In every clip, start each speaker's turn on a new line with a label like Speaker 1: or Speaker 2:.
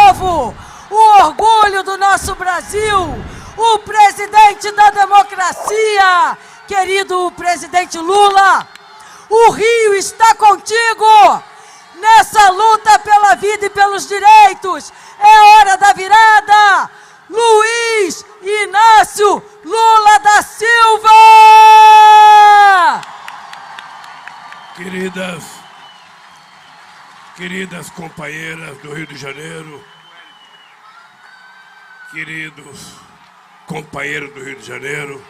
Speaker 1: povo, o orgulho do nosso Brasil, o presidente da democracia, querido presidente Lula. O Rio está contigo nessa luta pela vida e pelos direitos. É hora da virada. Luiz Inácio Lula da Silva!
Speaker 2: Queridas companheiras do Rio de Janeiro, queridos companheiros do Rio de Janeiro,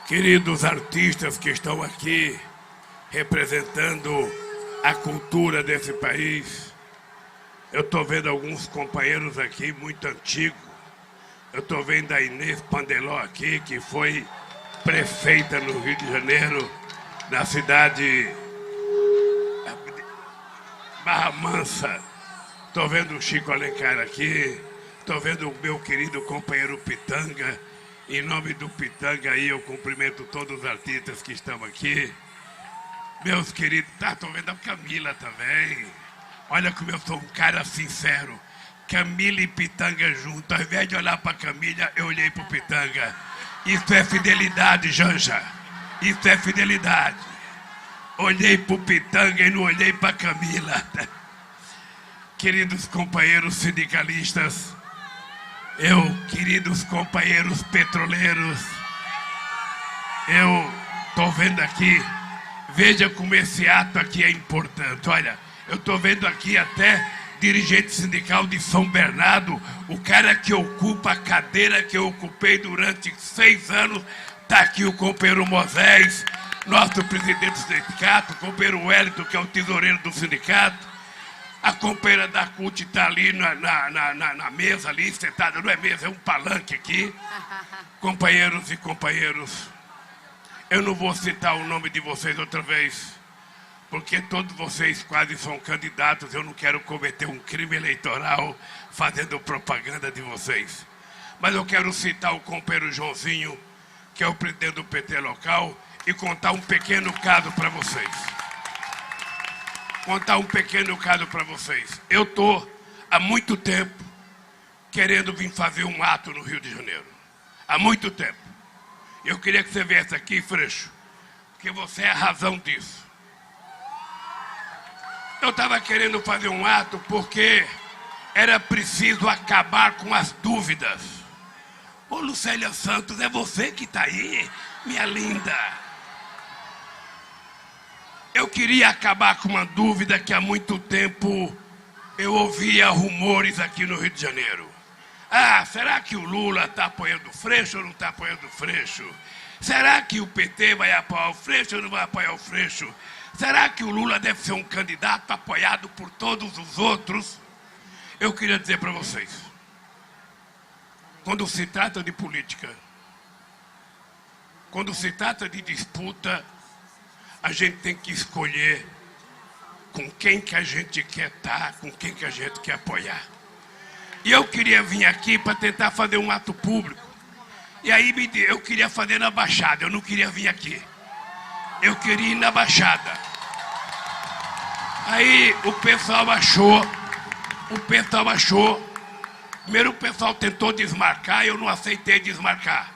Speaker 2: queridos artistas que estão aqui representando a cultura desse país. Eu estou vendo alguns companheiros aqui muito antigos. Eu estou vendo a Inês Pandeló aqui, que foi prefeita no Rio de Janeiro, na cidade Barra Mansa. Estou vendo o Chico Alencar aqui. Estou vendo o meu querido companheiro Pitanga. Em nome do Pitanga aí, eu cumprimento todos os artistas que estão aqui. Meus queridos, estou vendo a Camila também. Olha como eu sou um cara sincero. Camila e Pitanga junto. Ao invés de olhar para Camila, eu olhei para o Pitanga. Isso é fidelidade, Janja. Isso é fidelidade. Olhei para o Pitanga e não olhei para Camila. Queridos companheiros sindicalistas, queridos companheiros petroleiros, eu estou vendo aqui, veja como esse ato aqui é importante. Olha, eu estou vendo aqui até dirigente sindical de São Bernardo, o cara que ocupa a cadeira que eu ocupei durante 6 anos, está aqui o companheiro Moisés, nosso presidente do sindicato, o companheiro Wellington, que é o tesoureiro do sindicato, a companheira da CUT está ali na mesa, ali, sentada, não é mesa, é um palanque aqui. Companheiros e companheiros, eu não vou citar o nome de vocês outra vez, porque todos vocês quase são candidatos, eu não quero cometer um crime eleitoral fazendo propaganda de vocês. Mas eu quero citar o companheiro Joãozinho, que é o presidente do PT local, e contar um pequeno caso para vocês. Eu estou há muito tempo querendo vir fazer um ato no Rio de Janeiro. Há muito tempo. Eu queria que você viesse aqui, Freixo, porque você é a razão disso. Eu estava querendo fazer um ato porque era preciso acabar com as dúvidas. Ô, Lucélia Santos, é você que está aí, minha linda. Eu queria acabar com uma dúvida que há muito tempo eu ouvia rumores aqui no Rio de Janeiro. Ah, será que o Lula está apoiando o Freixo ou não está apoiando o Freixo? Será que o PT vai apoiar o Freixo ou não vai apoiar o Freixo? Será que o Lula deve ser um candidato apoiado por todos os outros? Eu queria dizer para vocês, quando se trata de política, quando se trata de disputa, a gente tem que escolher com quem que a gente quer estar, com quem que a gente quer apoiar. E eu queria vir aqui para tentar fazer um ato público. E aí eu queria fazer na Baixada, eu não queria vir aqui. Eu queria ir na Baixada. Aí o pessoal achou. Primeiro o pessoal tentou desmarcar e eu não aceitei desmarcar.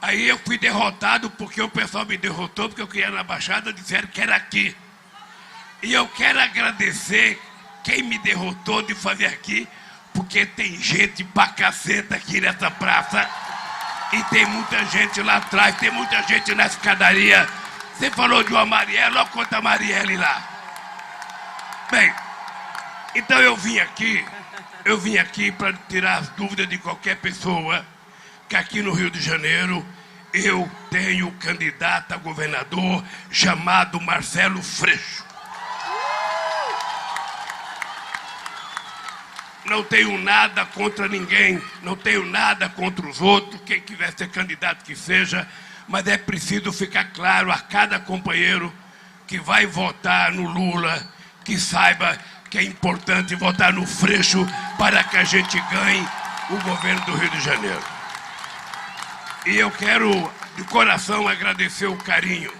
Speaker 2: Aí eu fui derrotado porque o pessoal me derrotou, porque eu queria ir na Baixada, disseram que era aqui. E eu quero agradecer quem me derrotou de fazer aqui, porque tem gente pra caceta aqui nessa praça. E tem muita gente lá atrás, tem muita gente na escadaria. Você falou de uma Marielle, olha quanta Marielle lá. Bem, então eu vim aqui para tirar as dúvidas de qualquer pessoa, que aqui no Rio de Janeiro eu tenho candidato a governador chamado Marcelo Freixo. Não tenho nada contra ninguém, não tenho nada contra os outros, quem quiser ser candidato que seja, mas é preciso ficar claro a cada companheiro que vai votar no Lula, que saiba que é importante votar no Freixo para que a gente ganhe o governo do Rio de Janeiro. E eu quero, de coração, agradecer o carinho,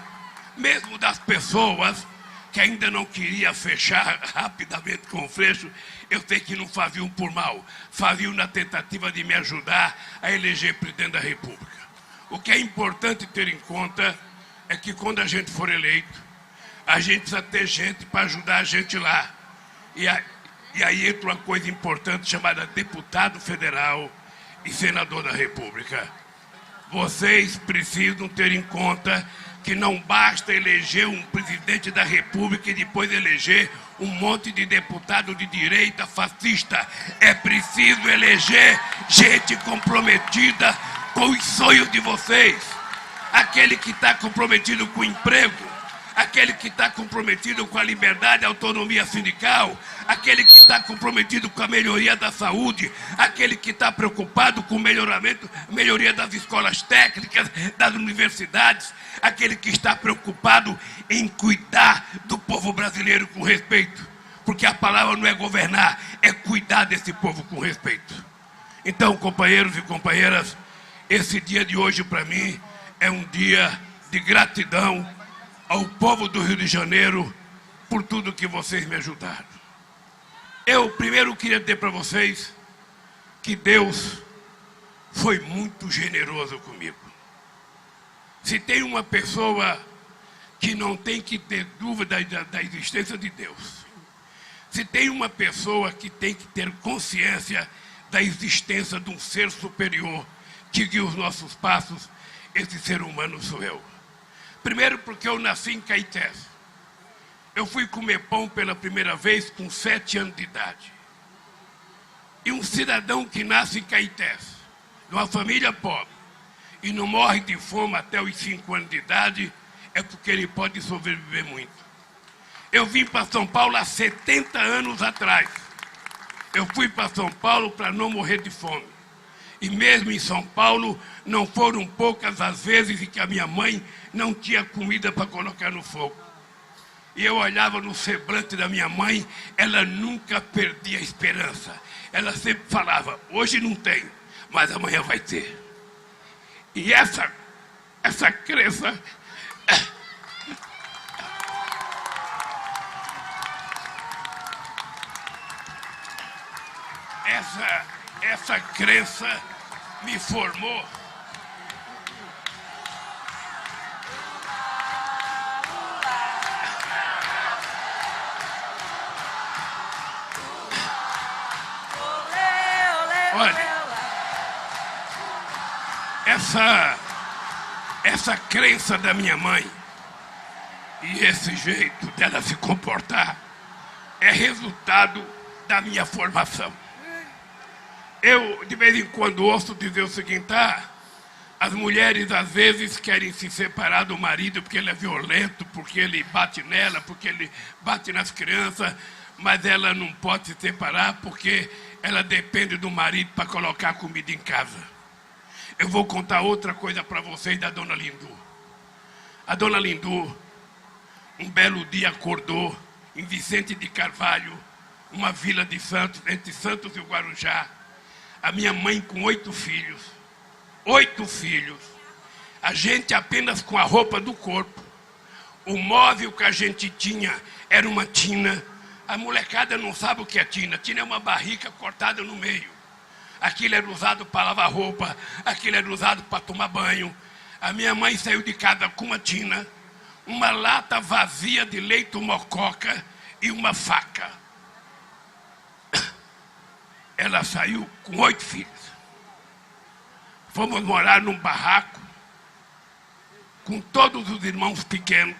Speaker 2: mesmo das pessoas que ainda não queria fechar rapidamente com o Freixo, eu sei que não faziam por mal, faziam na tentativa de me ajudar a eleger presidente da República. O que é importante ter em conta é que quando a gente for eleito, a gente precisa ter gente para ajudar a gente lá. E aí entra uma coisa importante chamada deputado federal e senador da República. Vocês precisam ter em conta que não basta eleger um presidente da República e depois eleger um monte de deputado de direita fascista. É preciso eleger gente comprometida com os sonhos de vocês. Aquele que está comprometido com o emprego, aquele que está comprometido com a liberdade e a autonomia sindical, aquele que está comprometido com a melhoria da saúde, aquele que está preocupado com o melhoria das escolas técnicas, das universidades, aquele que está preocupado em cuidar do povo brasileiro com respeito, porque a palavra não é governar, é cuidar desse povo com respeito. Então, companheiros e companheiras, esse dia de hoje para mim é um dia de gratidão ao povo do Rio de Janeiro por tudo que vocês me ajudaram. Eu primeiro queria dizer para vocês que Deus foi muito generoso comigo. Se tem uma pessoa que não tem que ter dúvida da existência de Deus, se tem uma pessoa que tem que ter consciência da existência de um ser superior que guia os nossos passos, esse ser humano sou eu. Primeiro porque eu nasci em Caetés. Eu fui comer pão pela primeira vez com 7 anos de idade. E um cidadão que nasce em Caetés, numa família pobre, e não morre de fome até os 5 anos de idade, é porque ele pode sobreviver muito. Eu vim para São Paulo há 70 anos atrás. Eu fui para São Paulo para não morrer de fome. E mesmo em São Paulo, não foram poucas as vezes em que a minha mãe não tinha comida para colocar no fogo. E eu olhava no semblante da minha mãe, ela nunca perdia a esperança. Ela sempre falava, hoje não tem, mas amanhã vai ter. E essa crença... Essa crença me formou. Olha, essa crença da minha mãe e esse jeito dela se comportar é resultado da minha formação. Eu, de vez em quando, ouço dizer o seguinte, as mulheres às vezes querem se separar do marido porque ele é violento, porque ele bate nela, porque ele bate nas crianças, mas ela não pode se separar porque ela depende do marido para colocar comida em casa. Eu vou contar outra coisa para vocês da Dona Lindu. A Dona Lindu, um belo dia, acordou em Vicente de Carvalho, uma vila de Santos, entre Santos e o Guarujá. A minha mãe com 8 filhos. 8 filhos. A gente apenas com a roupa do corpo. O móvel que a gente tinha era uma tina. A molecada não sabe o que é tina. Tina é uma barrica cortada no meio. Aquilo era usado para lavar roupa. Aquilo era usado para tomar banho. A minha mãe saiu de casa com uma tina, uma lata vazia de leite mococa e uma faca. Ela saiu com 8 filhos. Fomos morar num barraco com todos os irmãos pequenos.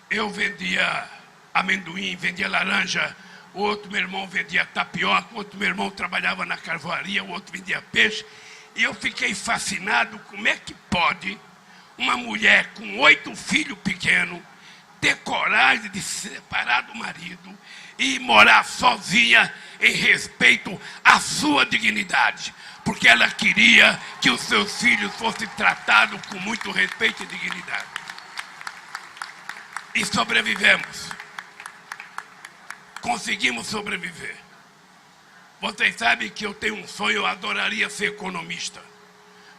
Speaker 2: Eu vendia amendoim, vendia laranja, o outro meu irmão vendia tapioca, o outro meu irmão trabalhava na carvoaria, o outro vendia peixe. E eu fiquei fascinado como é que pode uma mulher com 8 filhos pequenos ter coragem de se separar do marido e morar sozinha em respeito à sua dignidade, porque ela queria que os seus filhos fossem tratados com muito respeito e dignidade. E sobrevivemos. Conseguimos sobreviver. Vocês sabem que eu tenho um sonho, eu adoraria ser economista,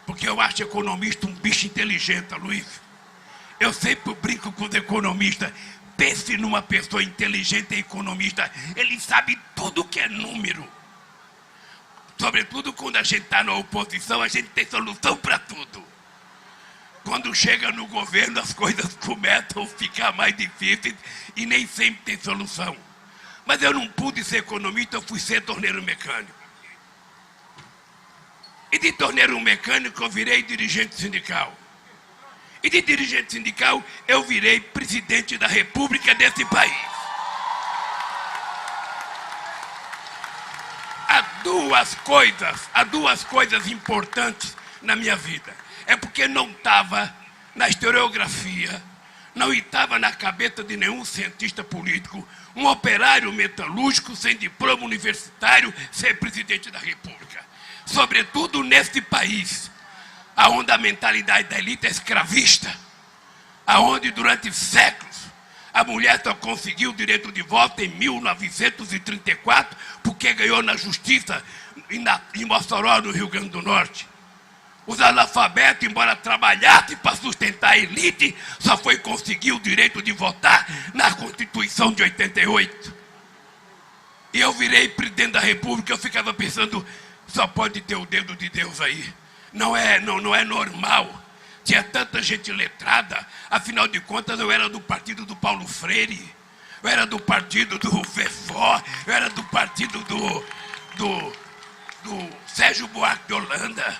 Speaker 2: porque eu acho economista um bicho inteligente, Luiz. Eu sempre brinco com os economistas. Pense numa pessoa inteligente e economista. Ele sabe tudo que é número. Sobretudo quando a gente está na oposição, a gente tem solução para tudo. Quando chega no governo, as coisas começam a ficar mais difíceis e nem sempre tem solução. Mas eu não pude ser economista, eu fui ser torneiro mecânico. E de torneiro mecânico eu virei dirigente sindical. E de dirigente sindical eu virei presidente da República desse país. Há duas coisas importantes na minha vida. É porque não estava na historiografia, não estava na cabeça de nenhum cientista político, um operário metalúrgico sem diploma universitário ser presidente da República. Sobretudo neste país, onde a mentalidade da elite é escravista, onde durante séculos a mulher só conseguiu o direito de voto em 1934, porque ganhou na justiça em Mossoró, no Rio Grande do Norte. Os analfabetos, embora trabalhassem para sustentar a elite, só foi conseguir o direito de votar na Constituição de 88. E eu virei presidente da República, eu ficava pensando, só pode ter o dedo de Deus aí. Não é normal. Tinha tanta gente letrada, afinal de contas eu era do partido do Paulo Freire, eu era do partido do Vefó, eu era do partido do Sérgio Buarque de Holanda,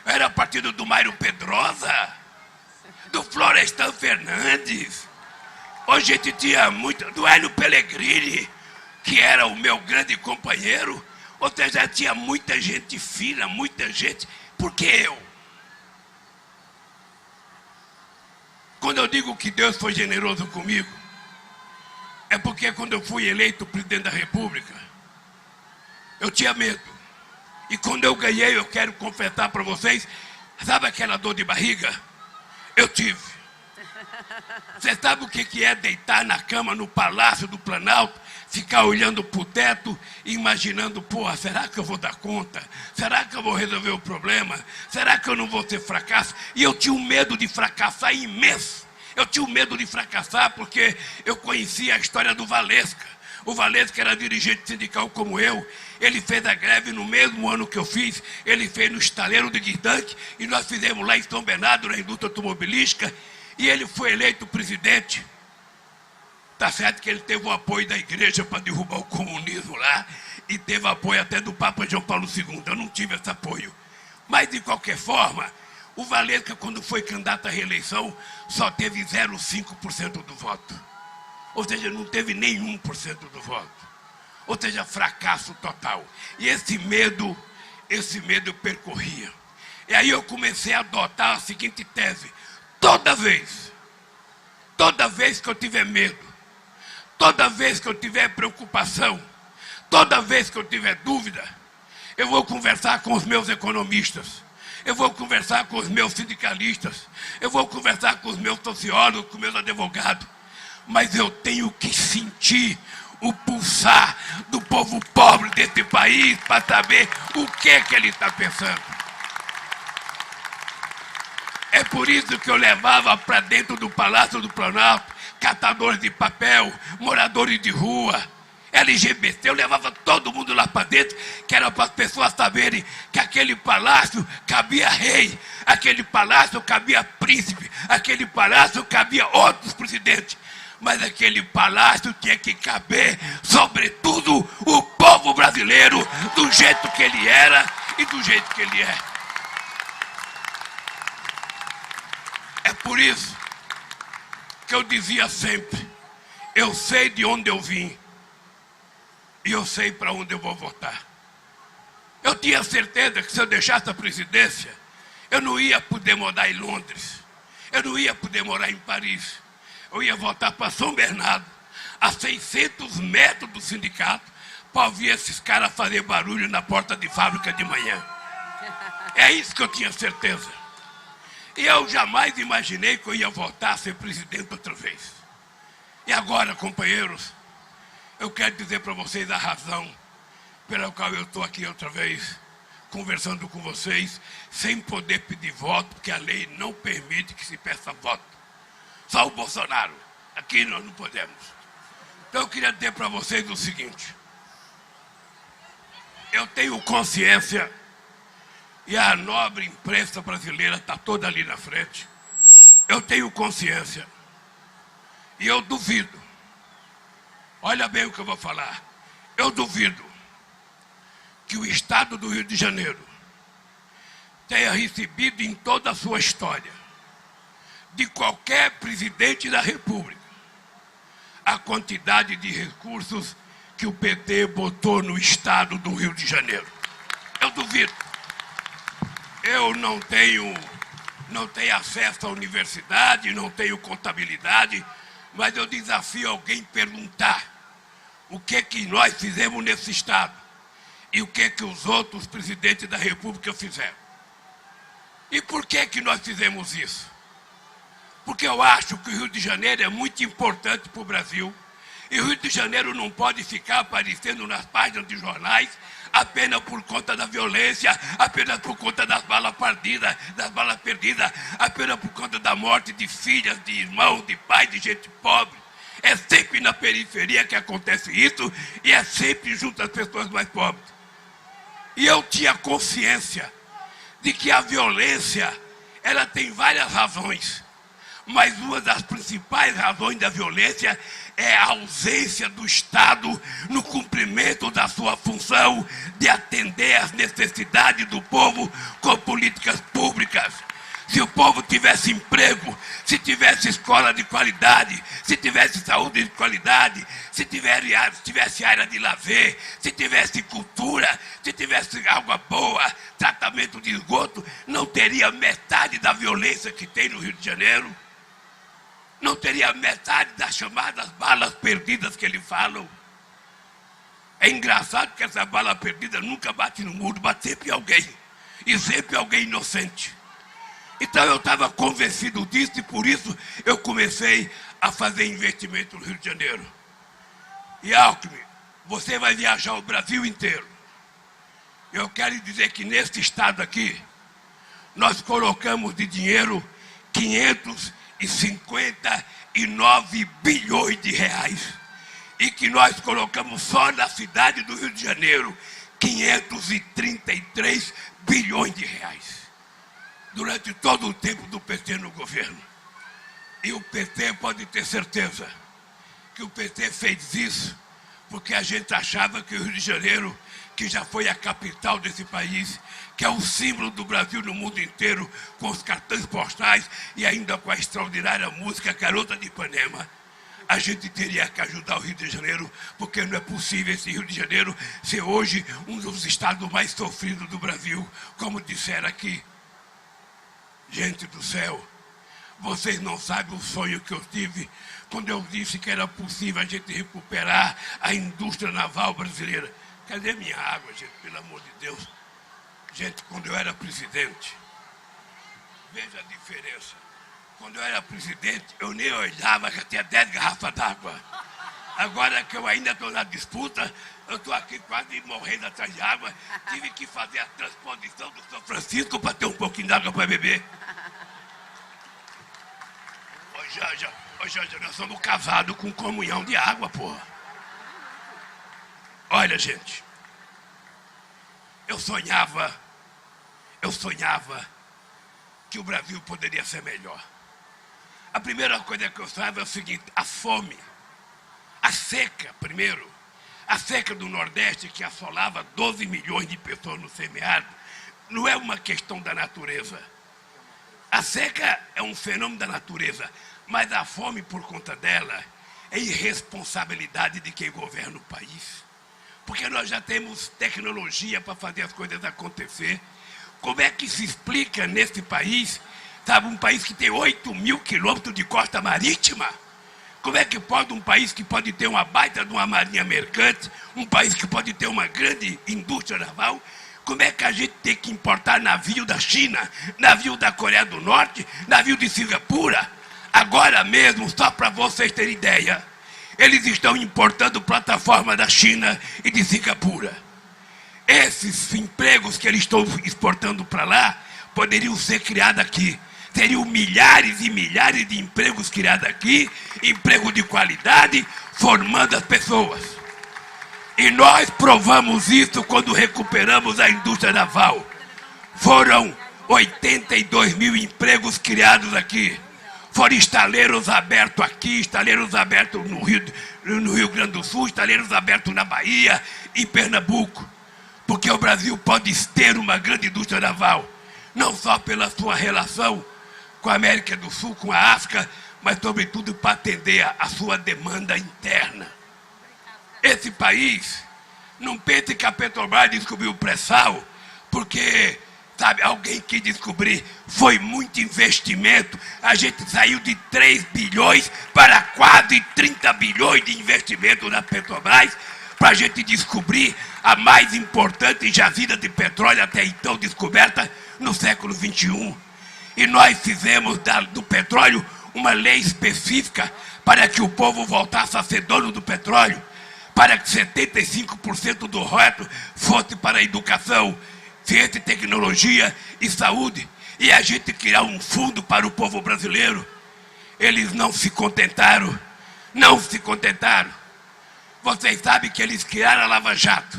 Speaker 2: eu era partido do Mário Pedrosa, do Florestan Fernandes. Hoje a gente tinha muito, do Hélio Pellegrini, que era o meu grande companheiro, ou seja, tinha muita gente fina, muita gente. Por que eu? Quando eu digo que Deus foi generoso comigo, é porque quando eu fui eleito presidente da República, eu tinha medo. E quando eu ganhei, eu quero confessar para vocês, sabe aquela dor de barriga? Eu tive. Você sabe o que é deitar na cama no Palácio do Planalto, ficar olhando para o teto e imaginando, pô, será que eu vou dar conta? Será que eu vou resolver o problema? Será que eu não vou ter fracasso? E eu tinha um medo de fracassar imenso. Eu tinha um medo de fracassar porque eu conhecia a história do Valesca. O Valesca era dirigente sindical como eu. Ele fez a greve no mesmo ano que eu fiz. Ele fez no estaleiro de Guidanque e nós fizemos lá em São Bernardo, na indústria automobilística. E ele foi eleito presidente. Tá certo que ele teve o apoio da igreja para derrubar o comunismo lá e teve apoio até do Papa João Paulo II. Eu não tive esse apoio. Mas, de qualquer forma, o Valesca, quando foi candidato à reeleição, só teve 0,5% do voto. Ou seja, não teve nem 1% do voto. Ou seja, fracasso total. E esse medo eu percorria. E aí eu comecei a adotar a seguinte tese. Toda vez que eu tiver medo, toda vez que eu tiver preocupação, toda vez que eu tiver dúvida, eu vou conversar com os meus economistas, eu vou conversar com os meus sindicalistas, eu vou conversar com os meus sociólogos, com os meus advogados, mas eu tenho que sentir o pulsar do povo pobre desse país para saber o que ele está pensando. É por isso que eu levava para dentro do Palácio do Planalto catadores de papel, moradores de rua, LGBT. Eu levava todo mundo lá para dentro, que era para as pessoas saberem que aquele palácio cabia rei, aquele palácio cabia príncipe, aquele palácio cabia outros presidentes. Mas aquele palácio tinha que caber, sobretudo, o povo brasileiro, do jeito que ele era e do jeito que ele é. É por isso que eu dizia sempre, eu sei de onde eu vim e eu sei para onde eu vou votar. Eu tinha certeza que se eu deixasse a presidência, eu não ia poder morar em Londres, eu não ia poder morar em Paris, eu ia voltar para São Bernardo, a 600 metros do sindicato, para ouvir esses caras fazer barulho na porta de fábrica de manhã. É isso que eu tinha certeza. E eu jamais imaginei que eu ia voltar a ser presidente outra vez. E agora, companheiros, eu quero dizer para vocês a razão pela qual eu estou aqui outra vez, conversando com vocês, sem poder pedir voto, porque a lei não permite que se peça voto. Só o Bolsonaro. Aqui nós não podemos. Então eu queria dizer para vocês o seguinte. Eu tenho consciência, e a nobre imprensa brasileira está toda ali na frente. Eu tenho consciência, e eu duvido. Olha bem o que eu vou falar. Eu duvido que o Estado do Rio de Janeiro tenha recebido em toda a sua história, de qualquer presidente da República, a quantidade de recursos que o PT botou no Estado do Rio de Janeiro. Eu duvido. Eu não tenho acesso à universidade, não tenho contabilidade, mas eu desafio alguém perguntar o que nós fizemos nesse Estado e o que os outros presidentes da República fizeram. E por que nós fizemos isso? Porque eu acho que o Rio de Janeiro é muito importante para o Brasil, e o Rio de Janeiro não pode ficar aparecendo nas páginas de jornais apenas por conta da violência, apenas por conta das balas perdidas, apenas por conta da morte de filhas, de irmãos, de pais, de gente pobre. É sempre na periferia que acontece isso, e é sempre junto às pessoas mais pobres. E eu tinha consciência de que a violência, ela tem várias razões, mas uma das principais razões da violência é a ausência do Estado no cumprimento da sua função de atender às necessidades do povo com políticas públicas. Se o povo tivesse emprego, se tivesse escola de qualidade, se tivesse saúde de qualidade, se tivesse área de lazer, se tivesse cultura, se tivesse água boa, tratamento de esgoto, não teria metade da violência que tem no Rio de Janeiro. Não teria metade das chamadas balas perdidas que eles falam. É engraçado que essa bala perdida nunca bate no muro, bate sempre em alguém. E sempre alguém inocente. Então eu estava convencido disso, e por isso eu comecei a fazer investimento no Rio de Janeiro. E Alckmin, você vai viajar o Brasil inteiro. Eu quero dizer que neste estado aqui, nós colocamos de dinheiro 559 bilhões de reais. E que nós colocamos só na cidade do Rio de Janeiro 533 bilhões de reais. Durante todo o tempo do PT no governo. E o PT pode ter certeza que o PT fez isso porque a gente achava que o Rio de Janeiro, que já foi a capital desse país, que é o símbolo do Brasil no mundo inteiro, com os cartões postais e ainda com a extraordinária música Garota de Ipanema, a gente teria que ajudar o Rio de Janeiro, porque não é possível esse Rio de Janeiro ser hoje um dos estados mais sofridos do Brasil, como disseram aqui. Gente do céu, vocês não sabem o sonho que eu tive quando eu disse que era possível a gente recuperar a indústria naval brasileira. Cadê minha água, gente? Pelo amor de Deus. Gente, quando eu era presidente, veja a diferença. Quando eu era presidente, eu nem olhava, já tinha 10 garrafas d'água. Agora que eu ainda estou na disputa, eu estou aqui quase morrendo atrás de água. Tive que fazer a transposição do São Francisco para ter um pouquinho d'água para beber. Ô Janja, nós somos casados com comunhão de água, porra. Olha, gente, eu sonhava que o Brasil poderia ser melhor. A primeira coisa que eu sonhava é o seguinte: a fome, a seca, primeiro, a seca do Nordeste, que assolava 12 milhões de pessoas no semiárido, não é uma questão da natureza. A seca é um fenômeno da natureza, mas a fome, por conta dela, é irresponsabilidade de quem governa o país. Porque nós já temos tecnologia para fazer as coisas acontecer. Como é que se explica nesse país, sabe, um país que tem 8.000 quilômetros de costa marítima? Como é que pode um país que pode ter uma baita de uma marinha mercante, um país que pode ter uma grande indústria naval, como é que a gente tem que importar navio da China, navio da Coreia do Norte, navio de Singapura? Agora mesmo, só para vocês terem ideia, eles estão importando plataforma da China e de Singapura. Esses empregos que eles estão exportando para lá poderiam ser criados aqui. seriam milhares e milhares de empregos criados aqui, emprego de qualidade, formando as pessoas. E nós provamos isso quando recuperamos a indústria naval. Foram 82 mil empregos criados aqui. Foram estaleiros abertos aqui, estaleiros abertos no Rio Grande do Sul, estaleiros abertos na Bahia, em Pernambuco. Porque o Brasil pode ter uma grande indústria naval, não só pela sua relação com a América do Sul, com a África, mas sobretudo para atender a sua demanda interna. Esse país, não pense que a Petrobras descobriu o pré-sal, porque, sabe, alguém que descobrir, foi muito investimento. A gente saiu de 3 bilhões para quase 30 bilhões de investimento na Petrobras, para a gente descobrir a mais importante jazida de petróleo até então descoberta no século XXI. E nós fizemos do petróleo uma lei específica para que o povo voltasse a ser dono do petróleo, para que 75% do royalties fosse para a educação, ciência e tecnologia e saúde, e a gente criar um fundo para o povo brasileiro. Eles não se contentaram, não se contentaram. Vocês sabem que eles criaram a Lava Jato.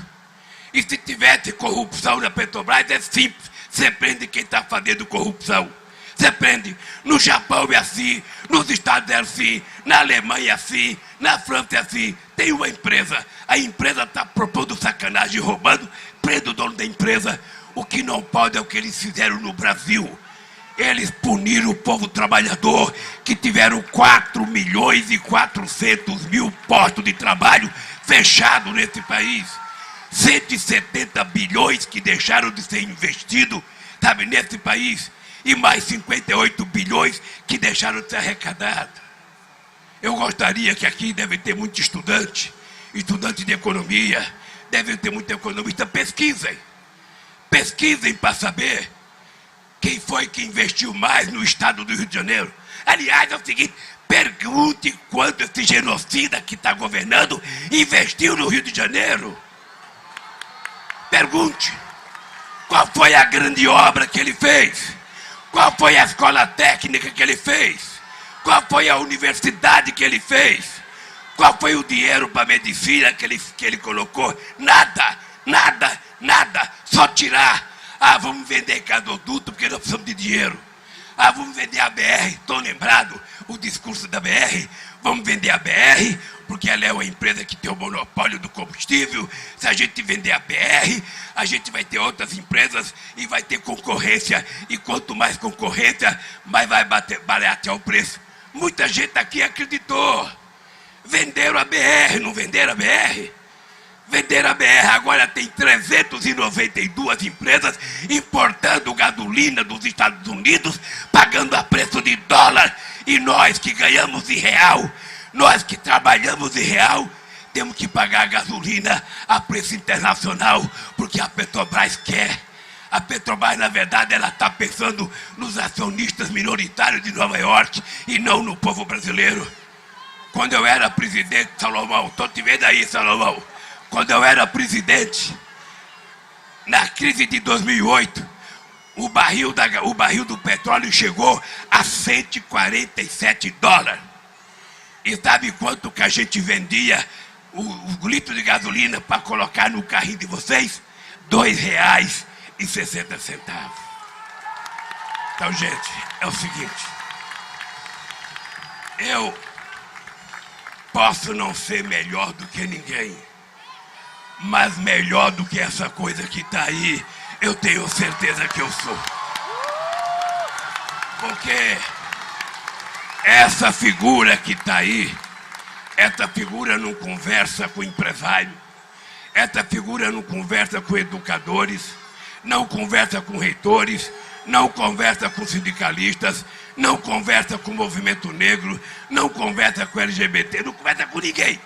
Speaker 2: E se tivesse corrupção na Petrobras, é simples, você prende quem está fazendo corrupção. Você prende. No Japão é assim, nos Estados é assim, na Alemanha é assim, na França é assim. Tem uma empresa, a empresa está propondo sacanagem, roubando, prende o dono da empresa. O que não pode é o que eles fizeram no Brasil. Eles puniram o povo trabalhador, que tiveram 4 milhões e 400 mil postos de trabalho fechados nesse país. 170 bilhões que deixaram de ser investidos, sabe, nesse país. E mais 58 bilhões que deixaram de ser arrecadados. Eu gostaria que aqui deve ter muito estudante de economia, deve ter muito economista. Pesquisem para saber quem foi que investiu mais no estado do Rio de Janeiro. Aliás, é o seguinte, pergunte quanto esse genocida que está governando investiu no Rio de Janeiro. Pergunte. Qual foi a grande obra que ele fez? Qual foi a escola técnica que ele fez? Qual foi a universidade que ele fez? Qual foi o dinheiro para a medicina que ele colocou? Nada, nada, nada. Só tirar. Ah, vamos vender gasoduto porque nós precisamos de dinheiro. Ah, vamos vender a BR. Estou lembrado o discurso da BR. Vamos vender a BR porque ela é uma empresa que tem o monopólio do combustível. Se a gente vender a BR, a gente vai ter outras empresas e vai ter concorrência. E quanto mais concorrência, mais vai baratear o preço. Muita gente aqui acreditou. Venderam a BR, não venderam a BR? Venderam a BR, agora tem 392 empresas importando gasolina dos Estados Unidos, pagando a preço de dólar. E nós que ganhamos em real, nós que trabalhamos em real, temos que pagar a gasolina a preço internacional, porque a Petrobras quer. A Petrobras, na verdade, ela está pensando nos acionistas minoritários de Nova York e não no povo brasileiro. Quando eu era presidente, Salomão, estou te vendo aí, Salomão. Quando eu era presidente, na crise de 2008, o barril do petróleo chegou a 147 dólares. E sabe quanto que a gente vendia o litro de gasolina para colocar no carrinho de vocês? R$2,60. Então, gente, é o seguinte. Eu posso não ser melhor do que ninguém, mas melhor do que essa coisa que está aí, eu tenho certeza que eu sou. Porque essa figura que está aí, essa figura não conversa com empresário, essa figura não conversa com educadores, não conversa com reitores, não conversa com sindicalistas, não conversa com o movimento negro, não conversa com LGBT, não conversa com ninguém.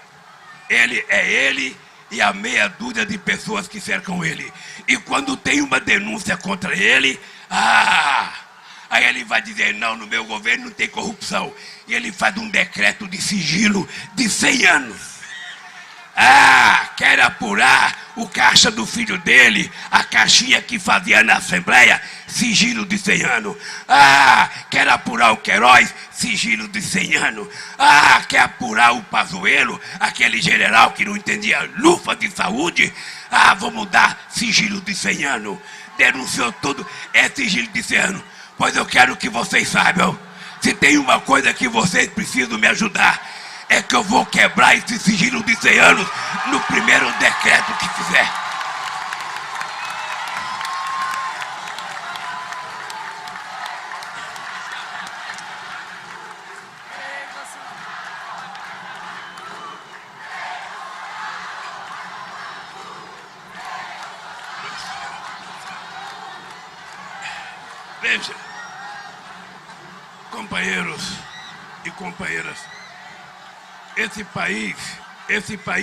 Speaker 2: Ele é ele e a meia dúzia de pessoas que cercam ele. E quando tem uma denúncia contra ele, aí ele vai dizer, não, no meu governo não tem corrupção. E ele faz um decreto de sigilo de 100 anos. Quer apurar o caixa do filho dele, a caixinha que fazia na Assembleia, sigilo de 100 anos. Quer apurar o Queiroz, sigilo de 100 anos. Quer apurar o Pazuello, aquele general que não entendia lufa de saúde. Vamos dar sigilo de 100 anos. Denunciou tudo, é sigilo de 100 anos. Pois eu quero que vocês saibam, se tem uma coisa que vocês precisam me ajudar, é que eu vou quebrar esse sigilo de 100 anos no primeiro decreto que fizer. Veja, companheiros e companheiras, esse país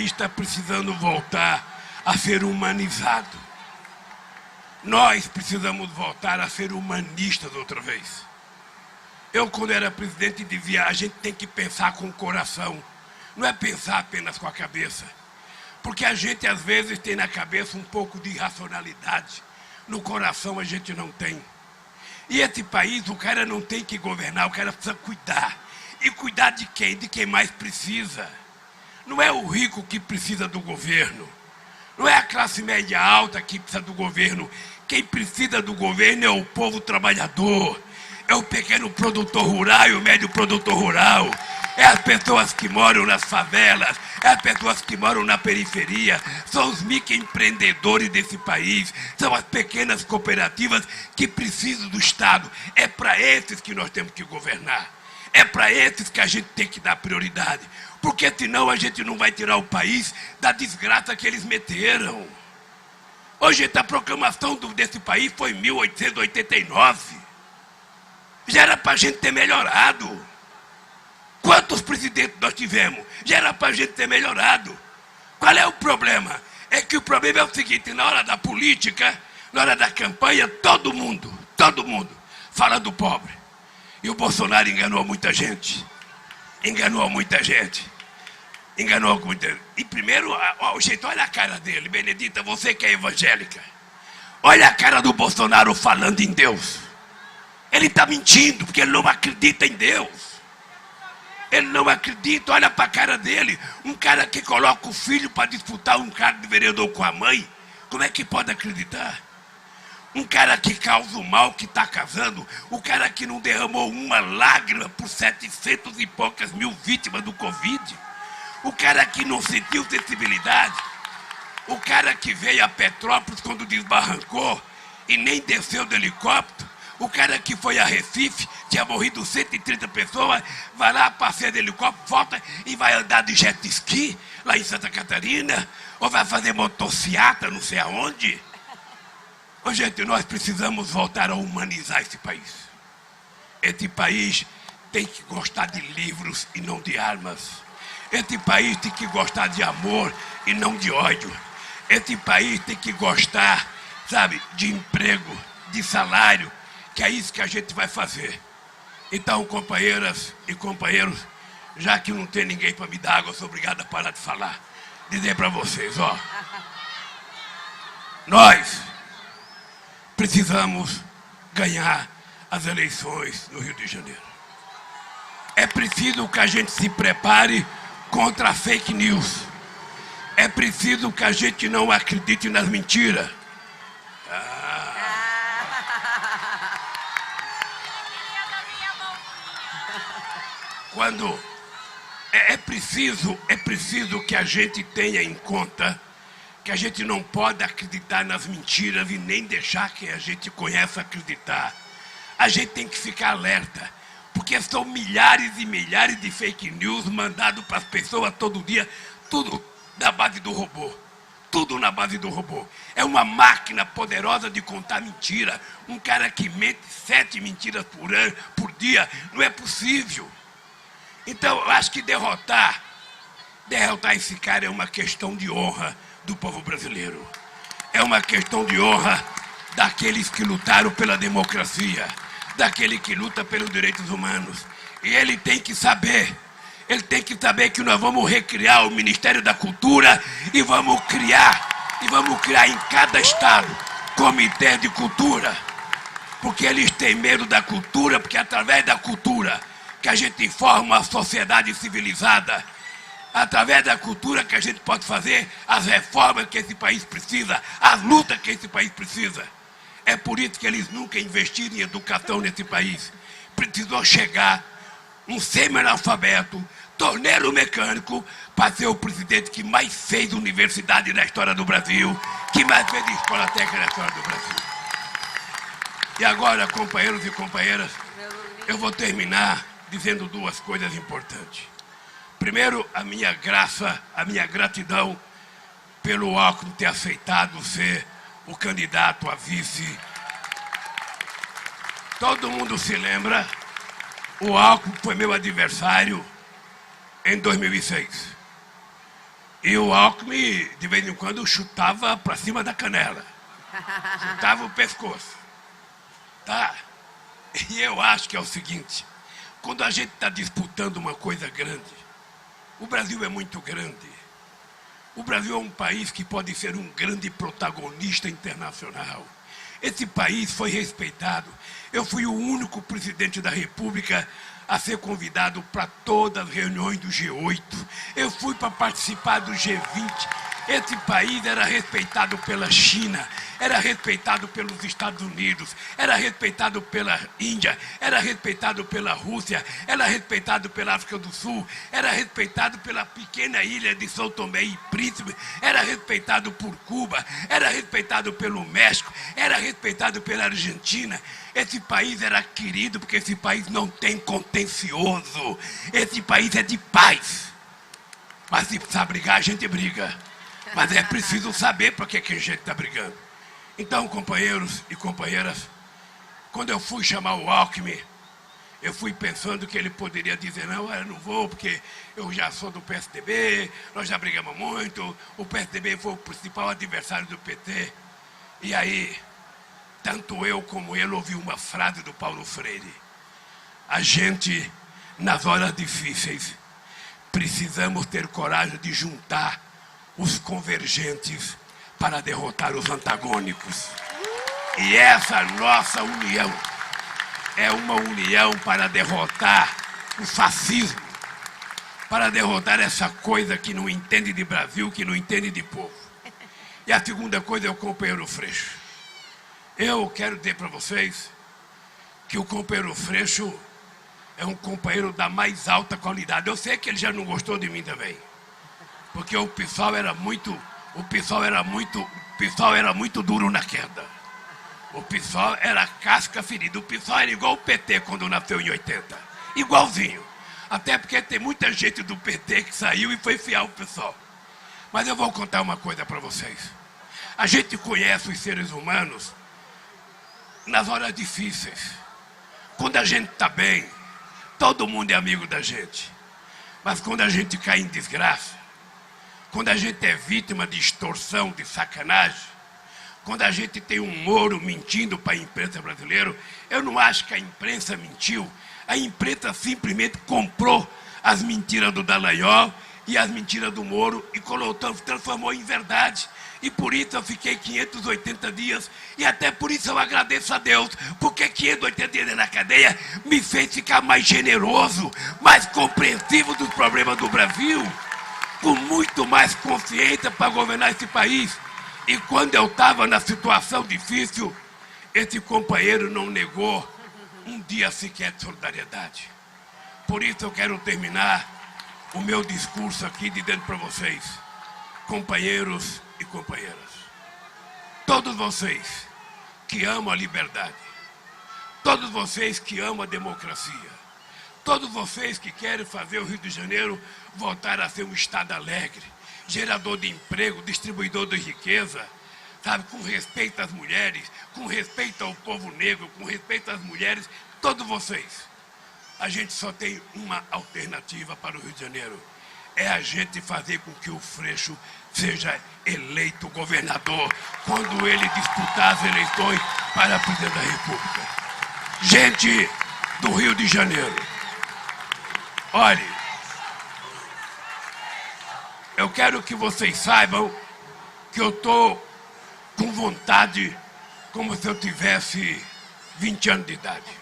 Speaker 2: está precisando voltar a ser humanizado. Nós precisamos voltar a ser humanistas outra vez. Eu, quando era presidente, dizia, a gente tem que pensar com o coração, não é pensar apenas com a cabeça. Porque a gente, às vezes, tem na cabeça um pouco de irracionalidade. No coração, a gente não tem. E esse país, o cara não tem que governar, o cara precisa cuidar. E cuidar de quem? De quem mais precisa. Não é o rico que precisa do governo. Não é a classe média alta que precisa do governo. Quem precisa do governo é o povo trabalhador. É o pequeno produtor rural e o médio produtor rural. É as pessoas que moram nas favelas. É as pessoas que moram na periferia. São os microempreendedores desse país. São as pequenas cooperativas que precisam do Estado. É para esses que nós temos que governar. É para esses que a gente tem que dar prioridade. Porque senão a gente não vai tirar o país da desgraça que eles meteram. Hoje a proclamação desse país foi em 1889. Já era para a gente ter melhorado. Quantos presidentes nós tivemos? Já era para a gente ter melhorado. Qual é o problema? É que o problema é o seguinte, na hora da política, na hora da campanha, todo mundo fala do pobre. E o Bolsonaro enganou muita gente. Enganou muita gente. E primeiro, gente, olha a cara dele. Benedita, você que é evangélica. Olha a cara do Bolsonaro falando em Deus. Ele está mentindo, porque ele não acredita em Deus. Ele não acredita, olha para a cara dele. Um cara que coloca o filho para disputar um cargo de vereador com a mãe. Como é que pode acreditar? Um cara que causa o mal que está casando, o cara que não derramou uma lágrima por 700 e poucas mil vítimas do Covid, o cara que não sentiu sensibilidade, o cara que veio a Petrópolis quando desbarrancou e nem desceu do helicóptero, o cara que foi a Recife, tinha morrido 130 pessoas, vai lá, passeia de helicóptero, volta e vai andar de jet ski lá em Santa Catarina, ou vai fazer motociata não sei aonde. Ô, gente, nós precisamos voltar a humanizar esse país. Esse país tem que gostar de livros e não de armas. Esse país tem que gostar de amor e não de ódio. Esse país tem que gostar, sabe, de emprego, de salário, que é isso que a gente vai fazer. Então, companheiras e companheiros, já que não tem ninguém para me dar água, eu sou obrigado a parar de falar. Dizer para vocês, ó. Nós precisamos ganhar as eleições no Rio de Janeiro. É preciso que a gente se prepare contra a fake news. É preciso que a gente não acredite nas mentiras. Quando é preciso que a gente tenha em conta que a gente não pode acreditar nas mentiras e nem deixar que a gente conheça acreditar. A gente tem que ficar alerta, porque são milhares e milhares de fake news mandados para as pessoas todo dia, tudo na base do robô. Tudo na base do robô. É uma máquina poderosa de contar mentira. Um cara que mente 7 mentiras por dia, não é possível. Então, eu acho que derrotar esse cara é uma questão de honra do povo brasileiro. É uma questão de honra daqueles que lutaram pela democracia, daquele que luta pelos direitos humanos. E ele tem que saber Ele tem que saber que nós vamos recriar o Ministério da Cultura e vamos criar em cada estado comitê de cultura. Porque eles têm medo da cultura, porque é através da cultura que a gente forma uma sociedade civilizada. Através da cultura que a gente pode fazer as reformas que esse país precisa, as lutas que esse país precisa. É por isso que eles nunca investiram em educação nesse país. Precisou chegar um semi-analfabeto, torneiro mecânico, para ser o presidente que mais fez universidade na história do Brasil, que mais fez escola técnica na história do Brasil. E agora, companheiros e companheiras, eu vou terminar dizendo duas coisas importantes. Primeiro, a minha gratidão pelo Alckmin ter aceitado ser o candidato a vice. Todo mundo se lembra, o Alckmin foi meu adversário em 2006. E o Alckmin, de vez em quando, chutava para cima da canela. Chutava o pescoço. Tá? E eu acho que é o seguinte, quando a gente está disputando uma coisa grande, o Brasil é muito grande. O Brasil é um país que pode ser um grande protagonista internacional. Esse país foi respeitado. Eu fui o único presidente da República a ser convidado para todas as reuniões do G8. Eu fui para participar do G20. Esse país era respeitado pela China, era respeitado pelos Estados Unidos, era respeitado pela Índia, era respeitado pela Rússia, era respeitado pela África do Sul, era respeitado pela pequena ilha de São Tomé e Príncipe, era respeitado por Cuba, era respeitado pelo México, era respeitado pela Argentina. Esse país era querido porque esse país não tem contencioso, esse país é de paz. Mas se precisar brigar, a gente briga. Mas é preciso saber para que a gente está brigando. Então, companheiros e companheiras, quando eu fui chamar o Alckmin, eu fui pensando que ele poderia dizer, não, eu não vou porque eu já sou do PSDB, nós já brigamos muito, o PSDB foi o principal adversário do PT. E aí, tanto eu como ele ouvi uma frase do Paulo Freire. A gente, nas horas difíceis, precisamos ter coragem de juntar os convergentes para derrotar os antagônicos. E essa nossa união é uma união para derrotar o fascismo, para derrotar essa coisa que não entende de Brasil, que não entende de povo. E a segunda coisa é o companheiro Freixo. Eu quero dizer para vocês que o companheiro Freixo é um companheiro da mais alta qualidade. Eu sei que ele já não gostou de mim também. Porque o PSOL era muito duro na queda. O PSOL era casca ferida. O PSOL era igual o PT quando nasceu em 80. Igualzinho. Até porque tem muita gente do PT que saiu e foi fiel ao PSOL. Mas eu vou contar uma coisa para vocês. A gente conhece os seres humanos nas horas difíceis. Quando a gente está bem, todo mundo é amigo da gente. Mas quando a gente cai em desgraça, quando a gente é vítima de extorsão, de sacanagem, quando a gente tem um Moro mentindo para a imprensa brasileira, eu não acho que a imprensa mentiu. A imprensa simplesmente comprou as mentiras do Dallagnol e as mentiras do Moro e transformou em verdade. E por isso eu fiquei 580 dias e até por isso eu agradeço a Deus, porque 580 dias na cadeia me fez ficar mais generoso, mais compreensivo dos problemas do Brasil, com muito mais consciência para governar esse país. E quando eu estava na situação difícil, esse companheiro não negou um dia sequer de solidariedade. Por isso eu quero terminar o meu discurso aqui dizendo para vocês, companheiros e companheiras, todos vocês que amam a liberdade, todos vocês que amam a democracia, todos vocês que querem fazer o Rio de Janeiro voltar a ser um estado alegre, gerador de emprego, distribuidor de riqueza, sabe, com respeito às mulheres, com respeito ao povo negro, com respeito às mulheres, todos vocês. A gente só tem uma alternativa para o Rio de Janeiro. É a gente fazer com que o Freixo seja eleito governador quando ele disputar as eleições para presidente da República. Gente do Rio de Janeiro, olhe, eu quero que vocês saibam que eu tô com vontade como se eu tivesse 20 anos de idade.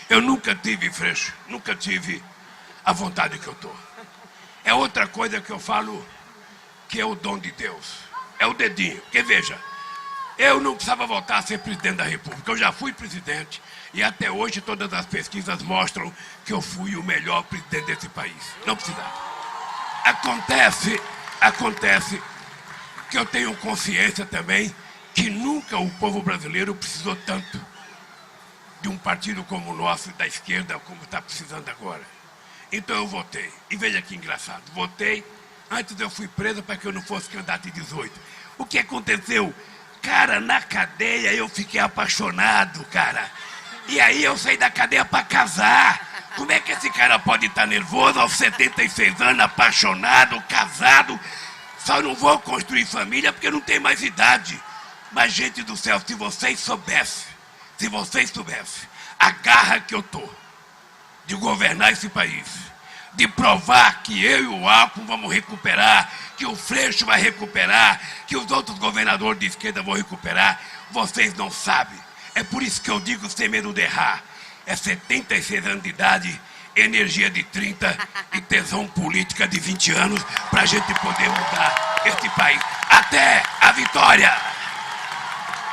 Speaker 2: Eu nunca tive, Freixo, nunca tive a vontade que eu tô. É outra coisa que eu falo que é o dom de Deus. É o dedinho. Porque veja, eu não precisava voltar a ser presidente da República. Eu já fui presidente e até hoje todas as pesquisas mostram que eu fui o melhor presidente desse país. Não precisava. Acontece que eu tenho consciência também que nunca o povo brasileiro precisou tanto de um partido como o nosso, da esquerda, como está precisando agora. Então eu votei. E veja que engraçado. Votei, antes eu fui preso para que eu não fosse candidato em 18. O que aconteceu? Cara, na cadeia eu fiquei apaixonado, cara. E aí eu saí da cadeia para casar. Como é que esse cara pode estar nervoso aos 76 anos, apaixonado, casado? Só não vou construir família porque não tem mais idade. Mas, gente do céu, se vocês soubessem a garra que eu tô de governar esse país, de provar que eu e o Alckmin vamos recuperar, que o Freixo vai recuperar, que os outros governadores de esquerda vão recuperar, vocês não sabem. É por isso que eu digo sem medo de errar. É 76 anos de idade, energia de 30 e tesão política de 20 anos para a gente poder mudar este país. Até a vitória!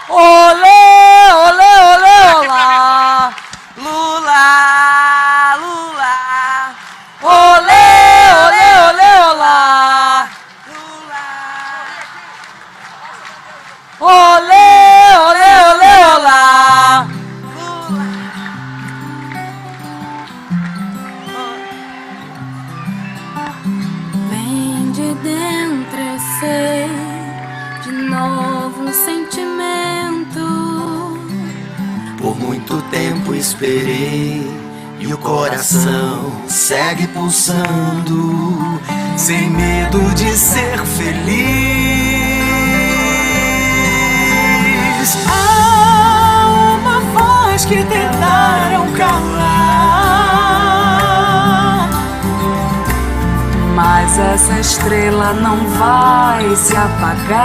Speaker 1: Olê, olê, olê, olá! Lula, Lula! Olê, olê, olê, olá! Lula! Olê, olê, olê, olá!
Speaker 3: Vem de dentro, eu sei, de novo um sentimento.
Speaker 4: Por muito tempo esperei e o coração segue pulsando, sem medo de ser feliz. Há uma voz que tentaram calar,
Speaker 3: Mas essa estrela não vai se apagar.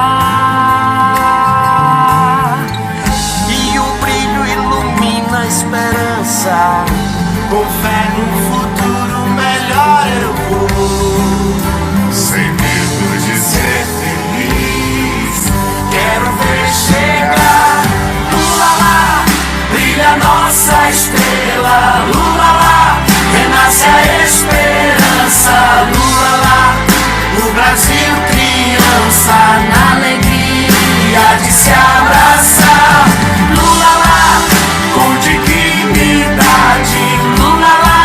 Speaker 4: e o brilho ilumina a esperança. Com fé no futuro melhor eu vou, sem medo de ser feliz. Quero ver chegar. Lula lá, brilha nossa estrela. Lula lá, renasce a esperança. Lula lá, o Brasil criança, na alegria de se abraçar. Lula lá, com dignidade. Lula lá,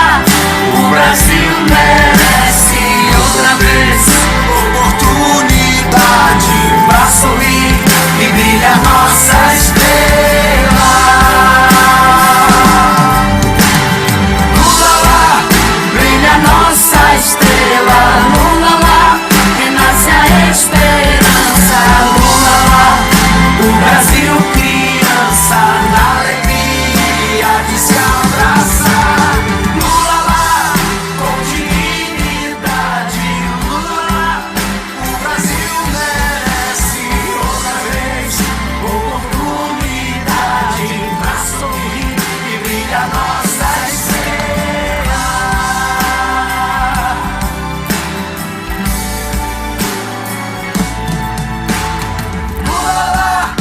Speaker 4: o Brasil merece outra vez oportunidade pra sorrir e brilha nossa estrela. Lula lá, brilha nossa estrela. Lula lá, renasce a esperança. Lula lá, o Brasil criança, na alegria de se abraçar. Lula lá, com dignidade. Lula lá, o Brasil merece outra vez oportunidade pra sorrir e brilha nossa estrela. Lula lá,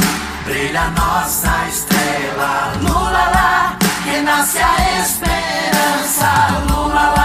Speaker 4: brilha nossa estrela. Lula lá, renasce a esperança. Lula lá,